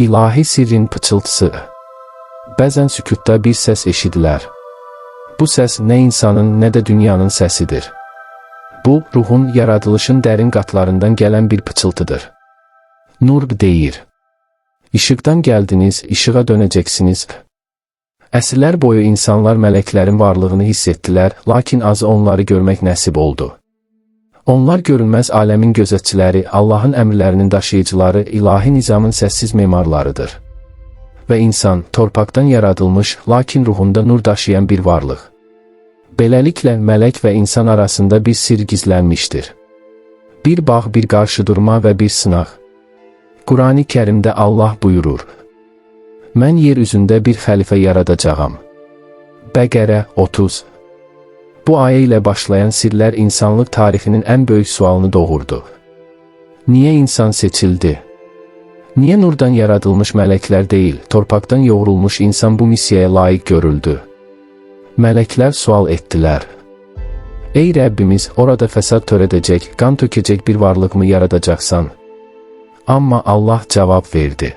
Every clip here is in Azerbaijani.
İlahi sirrin pıçıltısı. Bəzən sükutda bir səs eşidilər. Bu səs nə insanın, nə də dünyanın səsidir. Bu, ruhun, yaradılışın dərin qatlarından gələn bir pıçıltıdır. Nur deyir: İşıqdan gəldiniz, işığa dönəcəksiniz. Əsrlər boyu insanlar mələklərin varlığını hiss etdilər, lakin azı onları görmək nəsib oldu. Onlar görünməz aləmin gözətçiləri, Allahın əmrlərinin daşıyıcıları, ilahi nizamın səssiz memarlarıdır. Və insan, torpaqdan yaradılmış, lakin ruhunda nur daşıyan bir varlıq. Beləliklə, mələk və insan arasında bir sir gizlənmişdir. Bir bağ, bir qarşıdurma və bir sınaq. Qurani Kərimdə Allah buyurur: Mən yer üzündə bir xəlifə yaradacağam. Bəqərə 30. Bu ayə ilə başlayan sirlər insanlıq tarixinin ən böyük sualını doğurdu. Niyə insan seçildi? Niyə nurdan yaradılmış mələklər deyil, torpaqdan yoğrulmuş insan bu missiyaya layiq görüldü? Mələklər sual etdilər: Ey Rəbbimiz, orada fəsad törədəcək, qan tökəcək bir varlığımı yaradacaqsan? Amma Allah cavab verdi: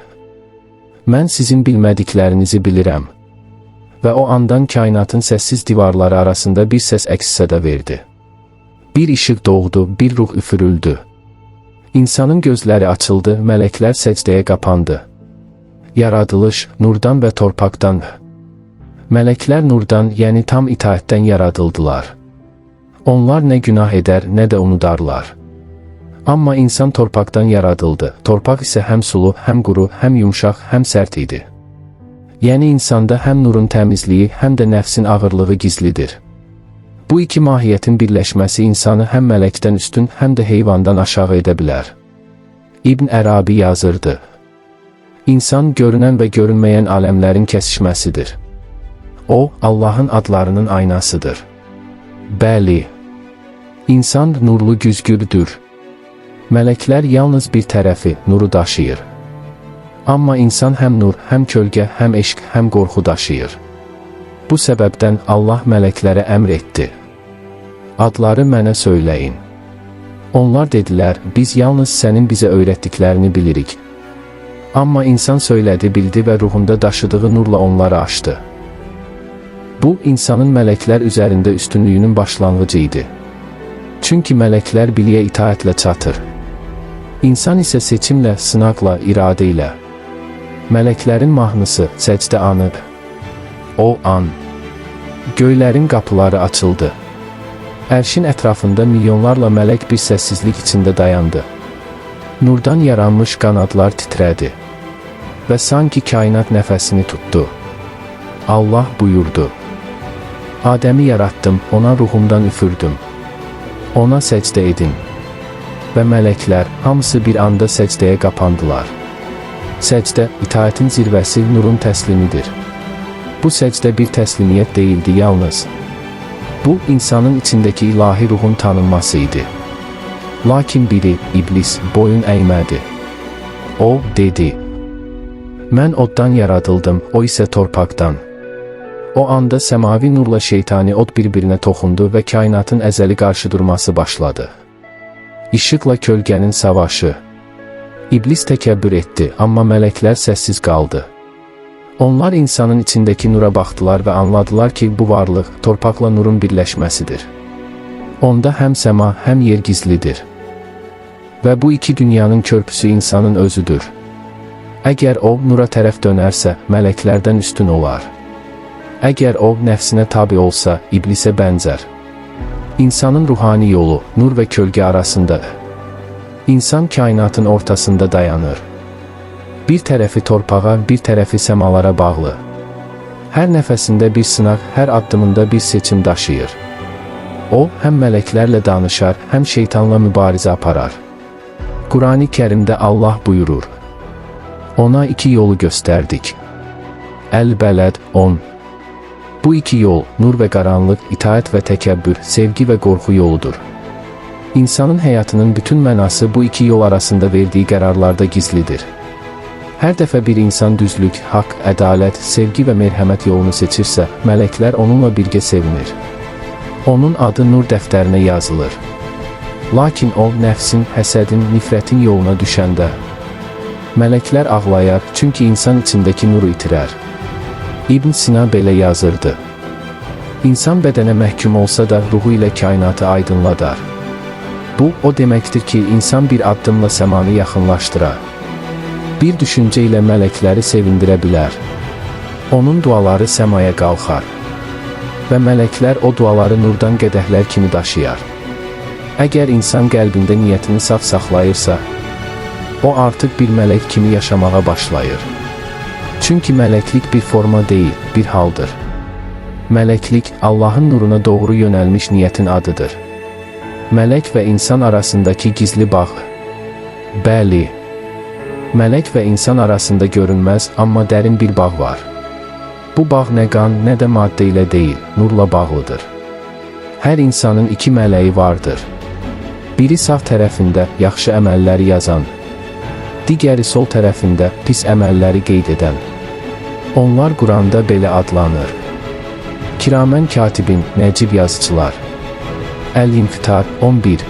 Mən sizin bilmədiklərinizi bilirəm. Və o andan kainatın səssiz divarları arasında bir səs əks-səda verdi. Bir işıq doğdu, bir ruh üfürüldü. İnsanın gözləri açıldı, mələklər səcdəyə qapandı. Yaradılış, nurdan və torpaqdan. Mələklər nurdan, yəni tam itaətdən yaradıldılar. Onlar nə günah edər, nə də unudarlar. Amma insan torpaqdan yaradıldı. Torpaq isə həm sulu, həm quru, həm yumşaq, həm sərt idi. Yəni insanda həm nurun təmizliyi, həm də nəfsin ağırlığı gizlidir. Bu iki mahiyyətin birləşməsi insanı həm mələkdən üstün, həm də heyvandan aşağı edə bilər. İbn Ərabi yazırdı: İnsan görünən və görünməyən aləmlərin kəsişməsidir. O, Allahın adlarının aynasıdır. Bəli, insan nurlu güzgürdür. Mələklər yalnız bir tərəfi, nuru daşıyır. Amma insan həm nur, həm kölgə, həm eşq, həm qorxu daşıyır. Bu səbəbdən Allah mələklərə əmr etdi: Adları mənə söyləyin. Onlar dedilər: Biz yalnız sənin bizə öyrətdiklərini bilirik. Amma insan söylədi, bildi və ruhunda daşıdığı nurla onları aşdı. Bu, insanın mələklər üzərində üstünlüyünün başlanğıcı idi. Çünki mələklər biliyə itaətlə çatır. İnsan isə seçimlə, sınaqla, iradə ilə. Mələklərin mahnısı, səcdə anı. O an, göylərin qapıları açıldı. Ərşin ətrafında milyonlarla mələk bir səssizlik içində dayandı. Nurdan yaranmış qanadlar titrədi. Və sanki kainat nəfəsini tutdu. Allah buyurdu: Adəmi yaratdım, ona ruhumdan üfürdüm. Ona səcdə edin. Və mələklər hamısı bir anda səcdəyə qapandılar. Səcdə, itaətin zirvəsi, nurun təslimidir. Bu səcdə bir təslimiyyət deyildi yalnız. Bu, insanın içindəki ilahi ruhun tanınması idi. Lakin biri, iblis, boyun əymədi. O, dedi: Mən oddan yaradıldım, o isə torpaqdan. O anda səmavi nurla şeytani od bir-birinə toxundu və kainatın əzəli qarşıdurması başladı. İşıqla kölgənin savaşı. İblis təkəbbür etdi, amma mələklər səssiz qaldı. Onlar insanın içindəki nura baxdılar və anladılar ki, bu varlıq, torpaqla nurun birləşməsidir. Onda həm səma, həm yer gizlidir. Və bu iki dünyanın körpüsü insanın özüdür. Əgər o, nura tərəf dönərsə, mələklərdən üstün olar. Əgər o, nəfsinə tabi olsa, iblisə bənzər. İnsanın ruhani yolu, nur və kölgə arasında. İnsan kainatın ortasında dayanır. Bir tərəfi torpağa, bir tərəfi səmalara bağlı. Hər nəfəsində bir sınaq, hər addımında bir seçim daşıyır. O, həm mələklərlə danışar, həm şeytanla mübarizə aparar. Qurani Kərimdə Allah buyurur: Ona iki yolu göstərdik. Əl-Bələd 10. Bu iki yol, nur və qaranlıq, itaət və təkəbbür, sevgi və qorxu yoludur. İnsanın həyatının bütün mənası bu iki yol arasında verdiyi qərarlarda gizlidir. Hər dəfə bir insan düzlük, haqq, ədalət, sevgi və mərhəmət yolunu seçirsə, mələklər onunla birgə sevinir. Onun adı nur dəftərinə yazılır. Lakin o, nəfsin, həsədin, nifrətin yoluna düşəndə, Mələklər ağlayar, çünki insan içindəki nuru itirər. İbn Sina belə yazırdı. İnsan bədənə məhkum olsa da ruhu ilə kainatı aydınladar. Bu, o deməkdir ki, insan bir addımla səmanı yaxınlaşdırar. Bir düşüncə ilə mələkləri sevindirə bilər. Onun duaları səmaya qalxar. Və mələklər o duaları nurdan qədəhlər kimi daşıyar. Əgər insan qəlbində niyyətini saf saxlayırsa, o artıq bir mələk kimi yaşamağa başlayır. Çünki mələklik bir forma deyil, bir haldır. Mələklik, Allahın nuruna doğru yönəlmiş niyyətin adıdır. Mələk və insan arasındakı gizli bağ. Bəli, mələk və insan arasında görünməz, amma dərin bir bağ var. Bu bağ nə qan, nə də maddə ilə deyil, nurla bağlıdır. Hər insanın iki mələyi vardır. Biri sağ tərəfində yaxşı əməlləri yazan, digəri sol tərəfində pis əməlləri qeyd edən. Onlar Quranda belə adlanır. Kiramən katibin, nəcib yazıçılar. Əl-İnfitar 11.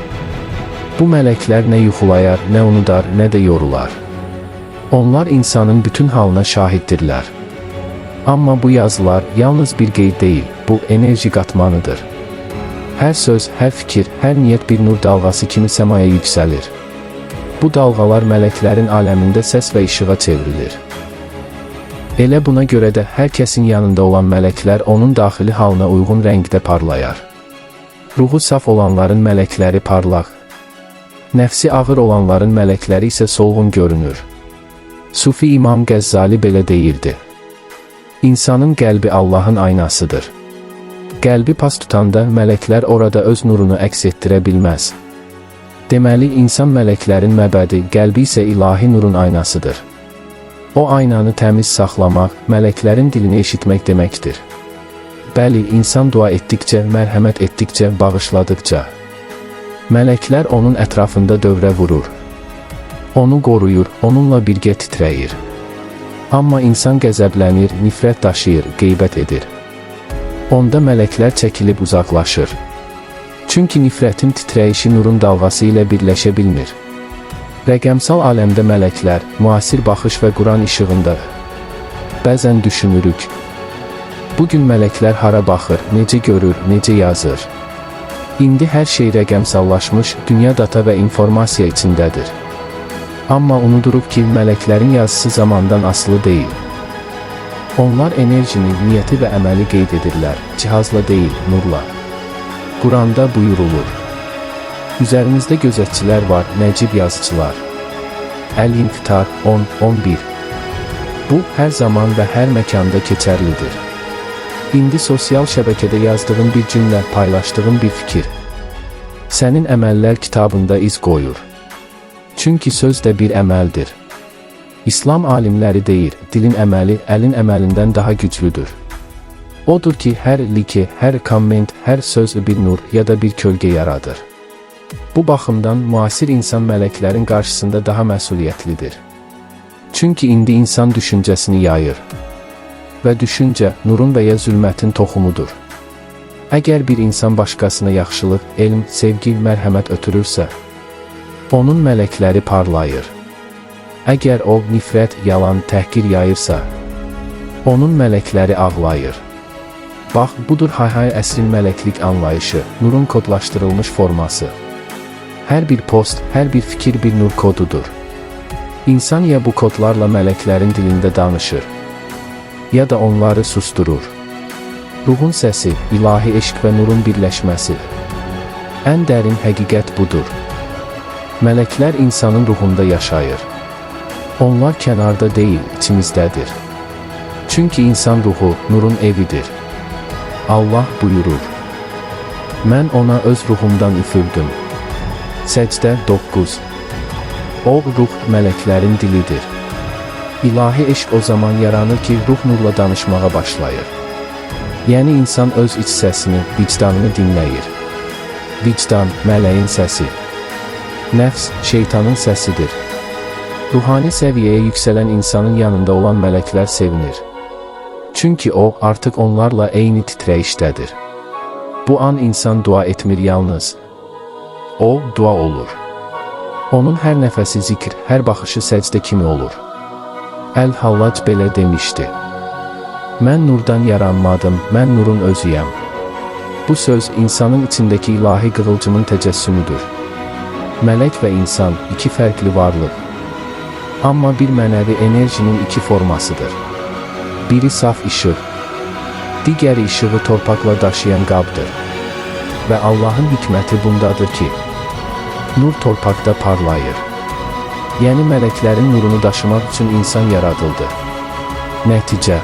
Bu mələklər nə yuxulayar, nə unudar, nə də yorular. Onlar insanın bütün halına şahiddirlər. Amma bu yazılar yalnız bir qeyd deyil, bu enerji qatmanıdır. Hər söz, hər fikir, hər niyyət bir nur dalğası kimi səmaya yüksəlir. Bu dalğalar mələklərin aləmində səs və işığa çevrilir. Elə buna görə də hər kəsin yanında olan mələklər onun daxili halına uyğun rəngdə parlayar. Ruhu saf olanların mələkləri parlaq, nəfsi ağır olanların mələkləri isə solğun görünür. Sufi İmam Qəzzali belə deyirdi. İnsanın qəlbi Allahın aynasıdır. Qəlbi pas tutanda mələklər orada öz nurunu əks etdirə bilməz. Deməli, insan mələklərin məbədi, qəlbi isə ilahi nurun aynasıdır. O aynanı təmiz saxlamaq, mələklərin dilini eşitmək deməkdir. Bəli, insan dua etdikcə, mərhəmət etdikcə, bağışladıkca, mələklər onun ətrafında dövrə vurur. Onu qoruyur, onunla birgə titrəyir. Amma insan qəzəblənir, nifrət daşıyır, qeybət edir. Onda mələklər çəkilib uzaqlaşır. Çünki nifrətin titrəyişi nurun dalğası ilə birləşə bilmir. Rəqəmsal aləmdə mələklər, müasir baxış və Quran işığında bəzən düşünürük. Bugün mələklər hara baxır, necə görür, necə yazır? İndi hər şey rəqəmsallaşmış, dünya data və informasiya içindədir. Amma unuduruq ki, mələklərin yazısı zamandan asılı deyil. Onlar enerjini, niyyəti və əməli qeyd edirlər, cihazla deyil, nurla. Quranda buyurulur. Üzərinizdə gözətçilər var, nəcib yazıçılar. Əl-İnfitar 10-11. Bu, hər zaman və hər məkanda keçərlidir. İndi sosial şəbəkədə yazdığın bir cümlə, paylaşdığın bir fikir sənin əməllər kitabında iz qoyur. Çünki söz də bir əməldir. İslam alimləri deyir, dilin əməli, əlin əməlindən daha güclüdür. Odur ki, hər like, hər komment, hər söz bir nur ya da bir kölgə yaradır. Bu baxımdan müasir insan mələklərin qarşısında daha məsuliyyətlidir. Çünki indi insan düşüncəsini yayır. Və düşüncə, nurun və ya zülmətin toxumudur. Əgər bir insan başqasına yaxşılıq, elm, sevgi, mərhəmət ötürürsə, onun mələkləri parlayır. Əgər o, nifrət, yalan, təhqir yayırsa, onun mələkləri ağlayır. Bax, budur hay-hay əsrin mələklik anlayışı, nurun kodlaşdırılmış forması. Hər bir post, hər bir fikir bir nur kodudur. İnsan ya bu kodlarla mələklərin dilində danışır, ya da onları susturur. Ruhun səsi, ilahi eşq və nurun birləşməsi. Ən dərin həqiqət budur. Mələklər insanın ruhunda yaşayır. Onlar kənarda deyil, içimizdədir. Çünki insan ruhu, nurun evidir. Allah buyurur. Mən ona öz ruhumdan üfürdüm. Səcdə 9. O, ruh mələklərin dilidir. İlahi eşq o zaman yaranır ki, ruh nurla danışmağa başlayır. Yəni insan öz iç səsini, vicdanını dinləyir. Vicdan, mələyin səsi. Nəfs, şeytanın səsidir. Ruhani səviyyəyə yüksələn insanın yanında olan mələklər sevinir. Çünki o, artıq onlarla eyni titrəyişdədir. Bu an insan dua etmir yalnız. O, dua olur. Onun hər nəfəsi zikr, hər baxışı səcdə kimi olur. Əl-Hallac belə demişdi: "Mən nurdan yaranmadım, mən nurun özüyəm." Bu söz insanın içindəki ilahi qığılcımın təcəssümüdür. Mələk və insan iki fərqli varlıq. Amma bir mənəvi enerjinin iki formasıdır. Biri saf işıq, digəri işığı torpaqla daşıyan qabdır. Və Allahın hikməti bundadır ki, nur torpaqda parlayır. Yəni mələklərin nurunu daşımaq üçün insan yaradıldı. Nəticə: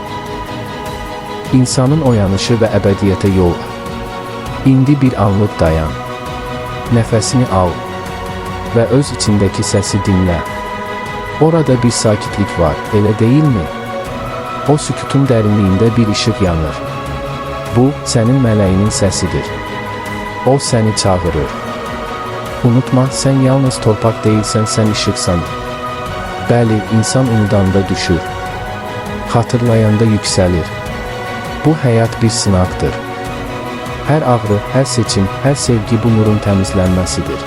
insanın oyanışı və əbədiyyətə yol. İndi bir anlıq dayan. Nəfəsini al və öz içindəki səsi dinlə. Orada bir sakitlik var, elə deyilmi? O sükutun dərinliyində bir işıq yanır. Bu, sənin mələyinin səsidir. O səni çağırır. Unutma, sən yalnız torpaq deyilsən, sən işıqsan. Bəli, insan unudanda düşür. Xatırlayanda yüksəlir. Bu həyat bir sınaqdır. Hər ağrı, hər seçim, hər sevgi bu nurun təmizlənməsidir.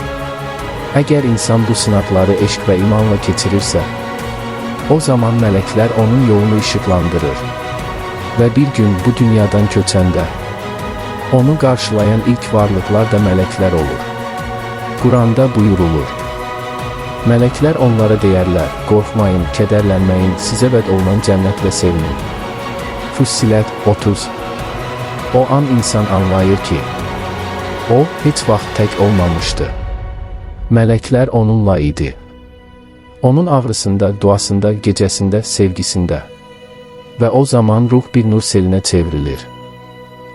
Əgər insan bu sınaqları eşq və imanla keçirirsə, o zaman mələklər onun yolunu işıqlandırır. Və bir gün bu dünyadan köçəndə, onu qarşılayan ilk varlıqlar da mələklər olur. Quranda buyurulur: "Mələklər onlara deyərlər, qorxmayın, kədərlənməyin, sizə vəd olunan cənnətlə sevinin." Fussilət 30. O an insan anlayır ki, o heç vaxt tək olmamışdı. Mələklər onunla idi. Onun ağrısında, duasında, gecəsində, sevgisində. Və o zaman ruh bir nur selinə çevrilir.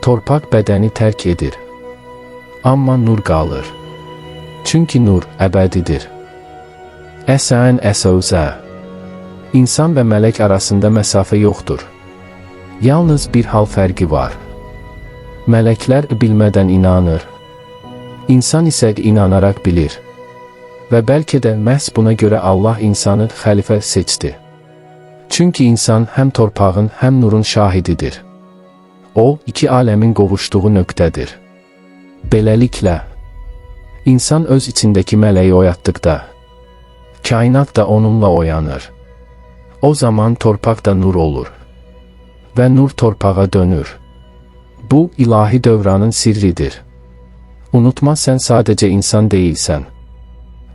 Torpaq bədəni tərk edir. Amma nur qalır. Çünki nur əbədidir. Əsən əsəuzə. İnsan və mələk arasında məsafə yoxdur. Yalnız bir hal fərqi var. Mələklər bilmədən inanır. İnsan isə inanaraq bilir. Və bəlkə də məhz buna görə Allah insanı xəlifə seçdi. Çünki insan həm torpağın, həm nurun şahididir. O, iki aləmin qovuşduğu nöqtədir. Beləliklə, insan öz içindəki mələyi oyatdıqda, kainat da onunla oyanır. O zaman torpaq da nur olur. Və nur torpağa dönür. Bu, ilahi dövranın sirridir. Unutma, sən sadəcə insan deyilsən.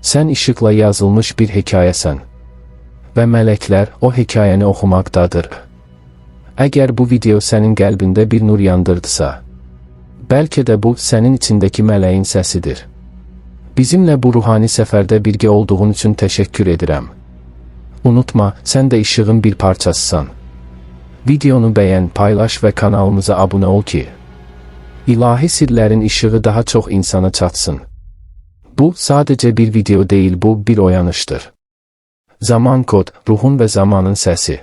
Sən işıqla yazılmış bir hekayəsən. Və mələklər o hekayəni oxumaqdadır. Əgər bu video sənin qəlbində bir nur yandırdısa, bəlkə də bu, sənin içindəki mələyin səsidir. Bizimlə bu ruhani səfərdə birgə olduğun üçün təşəkkür edirəm. Unutma, sən də işığın bir parçasısan. Videonu bəyən, paylaş və kanalımıza abunə ol ki, ilahi sirlərin işığı daha çox insana çatsın. Bu, sadəcə bir video deyil, bu bir oyanışdır. Zaman kod, ruhun və zamanın səsi.